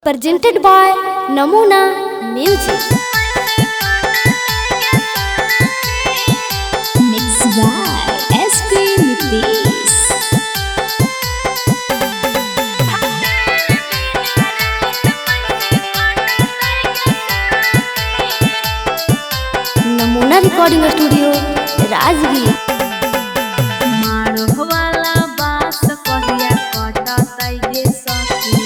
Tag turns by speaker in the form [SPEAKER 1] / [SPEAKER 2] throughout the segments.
[SPEAKER 1] Presented by Namuna Music.
[SPEAKER 2] Mixed by SP Nitish.
[SPEAKER 1] Namuna Recording Studio, Rajgir.
[SPEAKER 2] मारहवाला बास कहिया कटतै गे सखी,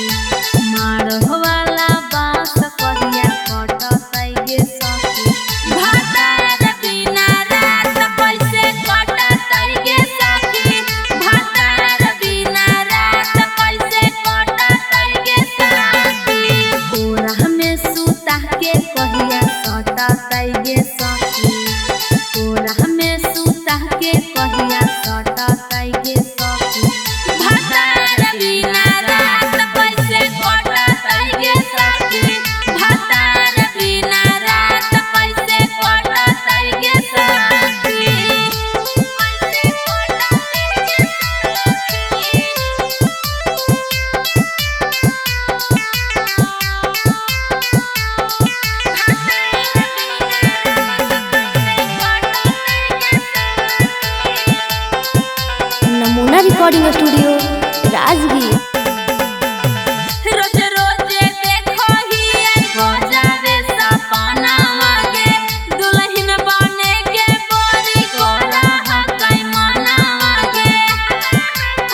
[SPEAKER 2] मारहवाला बास कहिया कटतै गे सखी, भातार बिना रात कैसे कटतै गे सखी, भातार बिना रात कैसे कटतै गे सखी, कोरा में सुता के कहिया सटतै गे सखी, कोरा में सुता के कहिया सटतै गे सखी, भातार बिना रात कैसे कटतै गे सखी, भातार बिना रात कैसे कटतै गे सखी।
[SPEAKER 1] Namuna Recording Studio, Rajgir.
[SPEAKER 2] रोज रोजे देखो ही हो जावे सपनावा गे, दुल्हन बने के बोरी कोरा हकै मनावा गे,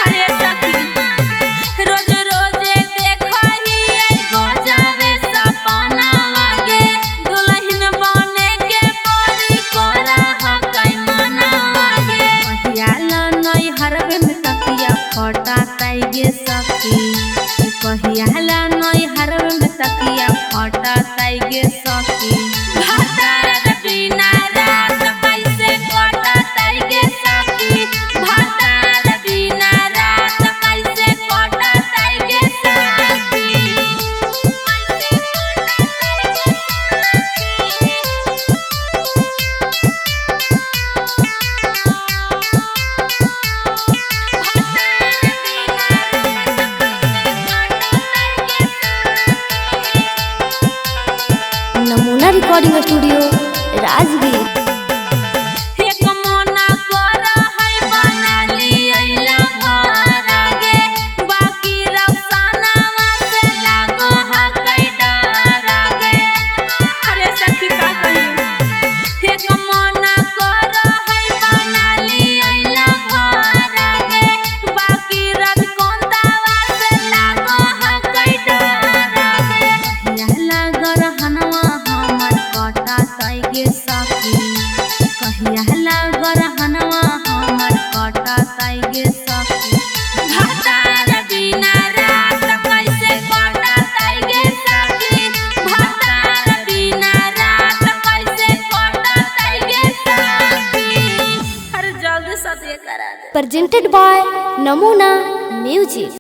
[SPEAKER 2] अरे सखी रोज रोजे देखो ही हो जावे सपनावा गे, दुल्हन बने के बोरी कोरा हकै मनावा गे, कहिया ल नै हरबे में तकिया फटातै गे सखी, कहिया ला नै हरबे में तकिया फटातै गे सखी, भातार बिना रात कैसे कटतै गे सखी, भातार बिना रात कैसे कटतै गे सखी।
[SPEAKER 1] Namuna Recording Studio, Rajgir.
[SPEAKER 2] एक मोना कर है बनाली अइला घर गे, बाकी रौशनवा से लागो हकै डर गे, अरे सखी का कहियो, एक मोना कर है बनाली अइला घर गे, बाकी रविकांतवा से लागो हकै डर गे, कहिया लागर हनवा हमर कटतै गे सखी, कहिया लागर हनवा हमर कटतै गे सखी, भातार बिना रात कैसे कटतै गे सखी, भातार बिना रात कैसे कटतै गे सखी, अरे जल्दी से दे करा दे।
[SPEAKER 1] Presented by Namuna Music.